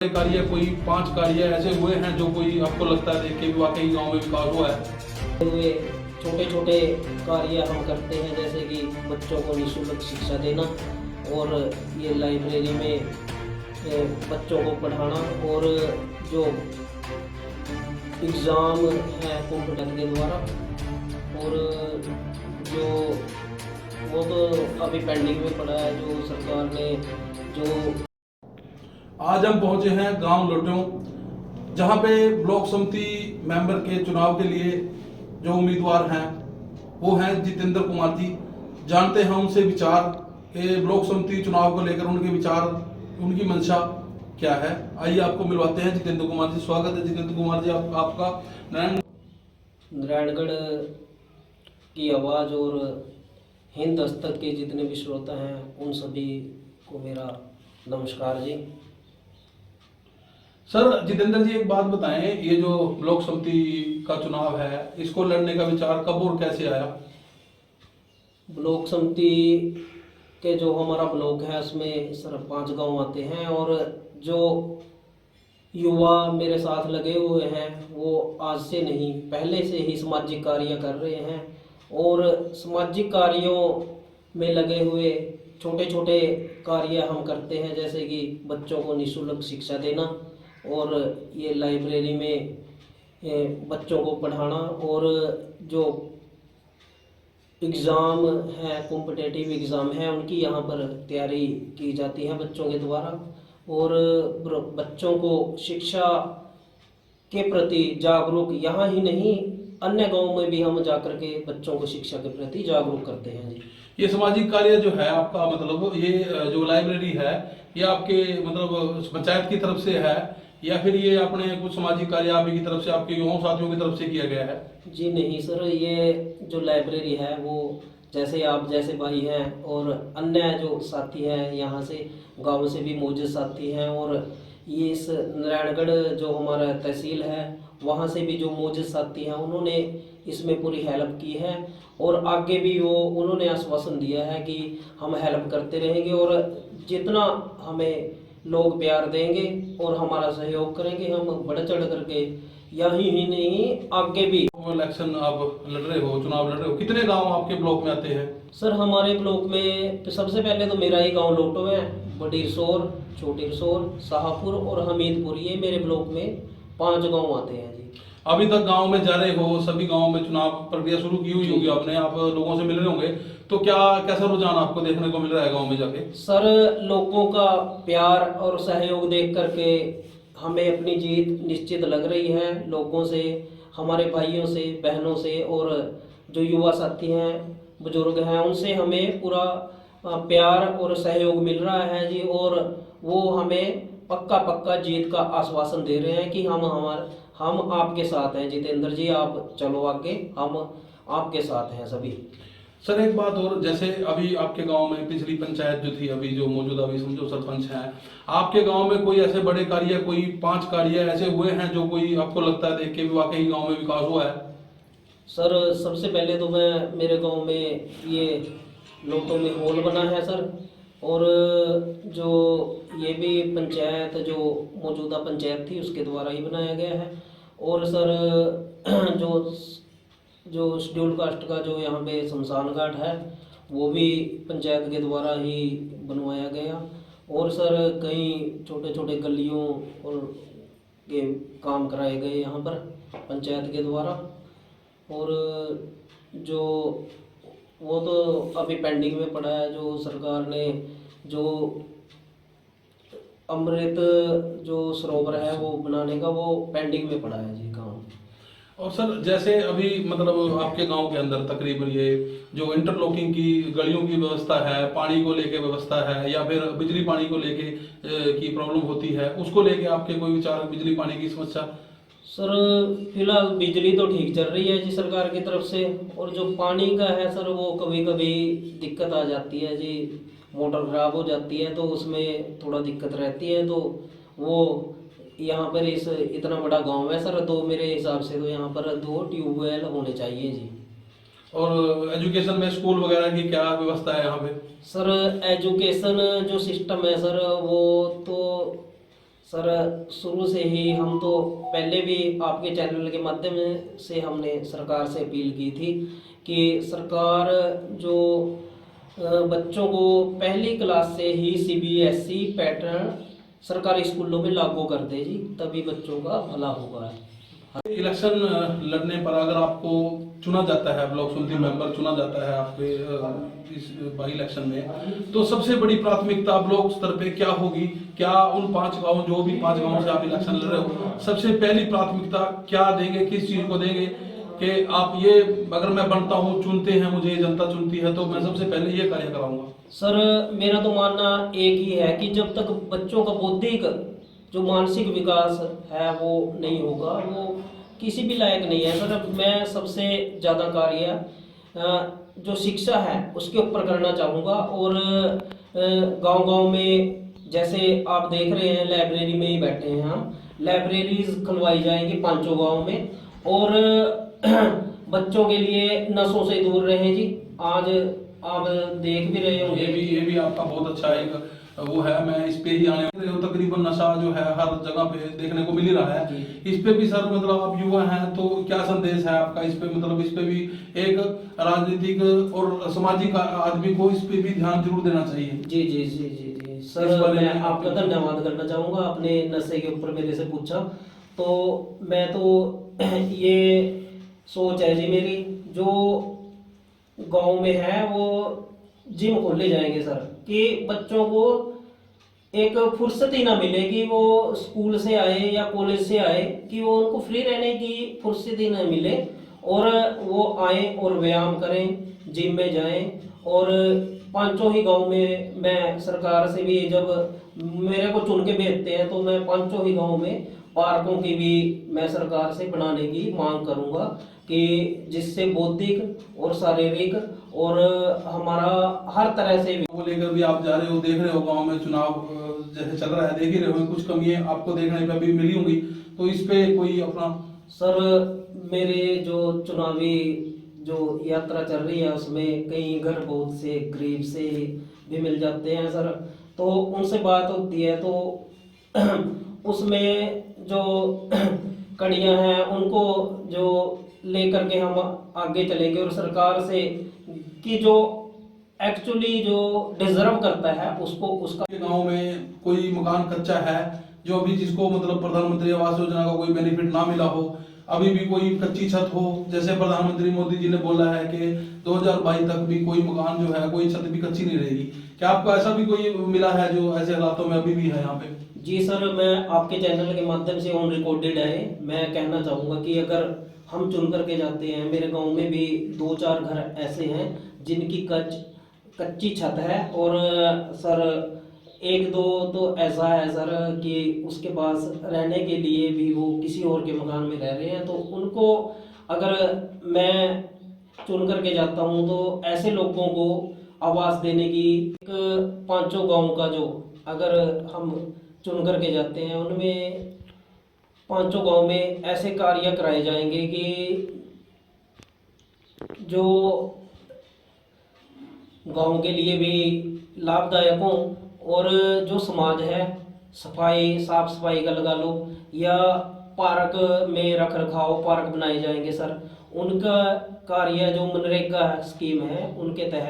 कार्य कोई 5 कार्य ऐसे हुए हैं जो कोई आपको लगता है देख के भी वाकई गांव में विकास हुआ है? हुए छोटे छोटे कार्य हम करते हैं, जैसे कि बच्चों को निःशुल्क शिक्षा देना और ये लाइब्रेरी में बच्चों को पढ़ाना और जो एग्ज़ाम है कंप्यूटर के द्वारा, और जो वो तो अभी पेंडिंग में पड़ा है, जो सरकार ने जो। आज हम पहुंचे हैं गांव लोटों, जहां पे ब्लॉक समिति मेंबर के चुनाव के लिए जो उम्मीदवार हैं वो हैं जितेंद्र कुमार जी। जानते हैं उनसे विचार के ब्लॉक समिति चुनाव को लेकर, उनके विचार, उनकी मंशा क्या है। आइए आपको मिलवाते हैं जितेंद्र कुमार जी। स्वागत है जितेंद्र कुमार जी आपका। नारायणगढ़ की आवाज़ और हिंद दस्तक के जितने भी श्रोता हैं उन सभी को मेरा नमस्कार जी। सर जितेंद्र जी, एक बात बताएं, ये जो ब्लॉक समिति का चुनाव है इसको लड़ने का विचार कब और कैसे आया? ब्लॉक समिति के जो हमारा ब्लॉक है उसमें सर 5 गांव आते हैं, और जो युवा मेरे साथ लगे हुए हैं वो आज से नहीं पहले से ही सामाजिक कार्य कर रहे हैं, और सामाजिक कार्यों में लगे हुए छोटे छोटे कार्य हम करते हैं, जैसे कि बच्चों को निःशुल्क शिक्षा देना और ये लाइब्रेरी में बच्चों को पढ़ाना, और जो एग्ज़ाम है कॉम्पिटिटिव एग्ज़ाम है उनकी यहाँ पर तैयारी की जाती है बच्चों के द्वारा, और बच्चों को शिक्षा के प्रति जागरूक यहाँ ही नहीं अन्य गांव में भी हम जाकर के बच्चों को शिक्षा के प्रति जागरूक करते हैं जी। ये सामाजिक कार्य जो है आपका, मतलब ये जो लाइब्रेरी है ये आपके मतलब पंचायत की तरफ से है या फिर ये अपने कुछ सामाजिक कार्य आप ही की तरफ से, आपके युवाओं साथियों की तरफ से किया गया है? जी नहीं सर, ये जो लाइब्रेरी है वो जैसे आप जैसे भाई हैं और अन्य जो साथी हैं यहाँ से गांव से भी मौजूद साथी हैं, और ये इस नारायणगढ़ जो हमारा तहसील है वहाँ से भी जो मौजूद साथी हैं उन्होंने इसमें पूरी हेल्प की है, और आगे भी वो उन्होंने आश्वासन दिया है कि हम हेल्प करते रहेंगे, और जितना हमें लोग प्यार देंगे और हमारा सहयोग करेंगे हम बढ़ चढ़ करके यही ही नहीं आगे भी। इलेक्शन आप लड़ रहे हो, चुनाव लड़ रहे हो, कितने गांव आपके ब्लॉक में आते हैं? सर हमारे ब्लॉक में तो सबसे पहले तो मेरा ही गांव लोटो है, बड़ी रसौर, छोटी रसौर, शाहपुर और हमीदपुर, ये मेरे ब्लॉक में 5 गांव आते हैं जी। अभी तक गांव में जा रहे हो, सभी गांव में चुनाव प्रक्रिया शुरू की हुई होगी आपने, आप लोगों से मिल रहे होंगे, तो क्या कैसा रुझान आपको देखने को मिल रहा है गांव में जाके? सर लोगों का प्यार और सहयोग देख करके हमें अपनी जीत निश्चित लग रही है। लोगों से, हमारे भाइयों से, बहनों से, और जो युवा साथी हैं, बुजुर्ग हैं, उनसे हमें पूरा प्यार और सहयोग मिल रहा है जी, और वो हमें पक्का पक्का जीत का आश्वासन दे रहे हैं कि हम आपके साथ हैं जितेंद्र जी, आप चलो आगे, हम आपके साथ हैं सभी। सर एक बात और, जैसे अभी आपके गांव में पिछली पंचायत जो थी, अभी जो मौजूदा अभी समझो सरपंच हैं, आपके गांव में कोई ऐसे बड़े कार्य, कोई 5 कार्य ऐसे हुए हैं जो कोई आपको लगता है देख के भी वाकई गांव में विकास हुआ है? सर सबसे पहले तो मैं मेरे गांव में ये लोटों में हॉल बना है सर, और जो ये भी पंचायत जो मौजूदा पंचायत थी उसके द्वारा ही बनाया गया है, और सर जो शेड्यूल कास्ट का जो यहाँ पे शमशान घाट है वो भी पंचायत के द्वारा ही बनवाया गया, और सर कई छोटे छोटे गलियों और के काम कराए गए यहाँ पर पंचायत के द्वारा, और जो वो तो अभी पेंडिंग में पड़ा है, जो सरकार ने जो अमृत जो सरोवर है वो बनाने का वो पेंडिंग में पड़ा है जी काम। और सर जैसे अभी मतलब आपके गांव के अंदर तकरीबन ये जो इंटरलॉकिंग की गलियों की व्यवस्था है, पानी को लेके व्यवस्था है, या फिर बिजली पानी को लेके की प्रॉब्लम होती है, उसको लेके आपके कोई विचार, बिजली पानी की समस्या? सर फिलहाल बिजली तो ठीक चल रही है जी सरकार की तरफ से, और जो पानी का है सर वो कभी कभी दिक्कत आ जाती है जी, मोटर खराब हो जाती है तो उसमें थोड़ा दिक्कत रहती है, तो वो यहाँ पर इस इतना बड़ा गांव है सर, तो मेरे हिसाब से तो यहाँ पर 2 ट्यूबवेल होने चाहिए जी। और एजुकेशन में स्कूल वगैरह की क्या व्यवस्था है यहाँ पे? सर एजुकेशन जो सिस्टम है सर वो तो सर शुरू से ही हम तो पहले भी आपके चैनल के माध्यम से हमने सरकार से अपील की थी कि सरकार जो बच्चों को पहली क्लास से ही सीबीएसई पैटर्न सरकारी स्कूलों में लागू कर दे जी, तभी बच्चों का भला होगा। इलेक्शन लड़ने पर अगर आपको चुना जाता है, ब्लॉक समिति मेंबर चुना जाता है आपके इस बाई इलेक्शन में, तो सबसे बड़ी प्राथमिकता ब्लॉक स्तर पे क्या होगी? क्या उन 5 गांव, जो भी 5 गांव से आप इलेक्शन लड़ रहे हो, सबसे पहली प्राथमिकता क्या देंगे, किस चीज को देंगे कि आप ये, अगर मैं बनता हूँ, चुनते हैं मुझे, जनता चुनती है, तो मैं सबसे पहले ये कार्य कराऊंगा? सर मेरा तो मानना एक ही है कि जब तक बच्चों का बौद्धिक जो मानसिक विकास है वो नहीं होगा, वो किसी भी लायक नहीं है। सर मैं सबसे ज़्यादा कार्य जो शिक्षा है उसके ऊपर करना चाहूँगा। और गांव-गांव में जैसे आप देख रहे हैं, लाइब्रेरी में ही बैठे हैं हम, लाइब्रेरीज खुलवाई जाएंगी 5 गांव में, और बच्चों के लिए नशों से दूर रहें जी। आज आप देख भी रहे होंगे, ये भी आपका बहुत अच्छा एक वो है। मैं इस पे ही आने वाले हूं, तकरीबन नशा जो है हर जगह पे देखने को मिल ही रहा है। इस पे भी सर, मतलब आप युवा हैं तो क्या संदेश है आपका इस पे? मतलब इस पे भी एक राजनीतिक और सामाजिक आदमी को इस पे भी ध्यान जरूर देना चाहिए। जी जी जी जी जी सर, मैं आपका धन्यवाद करना चाहूँगा, आपने नशे के ऊपर मेरे से पूछा। तो मैं तो ये सोच है जी मेरी, जो गांव में है वो जिम खोले जाएंगे सर, कि बच्चों को एक फुर्सत ही ना मिले कि वो स्कूल से आए या कॉलेज से आए, कि वो उनको फ्री रहने की फुर्सत ही ना मिले, और वो आए और व्यायाम करें, जिम में जाएं। और 5 ही गांव में मैं सरकार से भी, जब मेरे को चुन के भेजते हैं, तो मैं 5 ही गांव में पार्कों की भी मैं सरकार से बनाने की मांग करूंगा, कि जिससे बौद्धिक और शारीरिक और हमारा हर तरह से वो लेकर भी आप जा रहे हो, देख रहे हो गांव में चुनाव जैसे चल रहा है, देख ही रहे हो, कुछ कमियां आपको देखने पे भी मिली होंगी, तो इस पे कोई अपना? सर मेरे जो चुनावी जो यात्रा चल रही है उसमें कई घर बहुत से गरीब से भी मिल जाते हैं सर, तो उनसे बात होती है, तो उसमें जो कड़ियां हैं उनको जो लेकर के हम आगे चलेंगे, और सरकार से कि जो एक्चुअली जो डिजर्व करता है उसको, उसका। गांव में कोई मकान कच्चा है जो अभी, जिसको मतलब प्रधानमंत्री आवास योजना का कोई बेनिफिट ना मिला हो, अभी भी कोई कच्ची छत हो, जैसे प्रधानमंत्री मोदी जी ने बोला है कि 2022 तक भी कोई मकान जो है, कोई छत भी कच्ची नहीं रहेगी, क्या आपको ऐसा भी कोई मिला है जो ऐसे हालातों में अभी भी है यहाँ पे? जी सर, मैं आपके चैनल के माध्यम से ऑन रिकॉर्डेड है, मैं कहना चाहूँगा कि अगर हम चुन करके जाते हैं, मेरे गांव में भी 2-4 घर ऐसे हैं जिनकी कच्ची छत है, और सर 1-2 तो ऐसा है सर कि उसके पास रहने के लिए भी वो किसी और के मकान में रह रहे हैं, तो उनको अगर मैं चुन करके जाता हूँ तो ऐसे लोगों को आवास देने की एक 5 गांव का जो अगर हम चुन करके जाते हैं, उनमें 5 गांव में ऐसे कार्य कराए जाएंगे कि जो गांव के लिए भी लाभदायक हों, और जो समाज है, सफाई, साफ सफाई का लगा लो, या पार्क में रख रखाव पार्क बनाए जाएंगे सर, उनका कार्य जो मनरेगा स्कीम है उनके तहत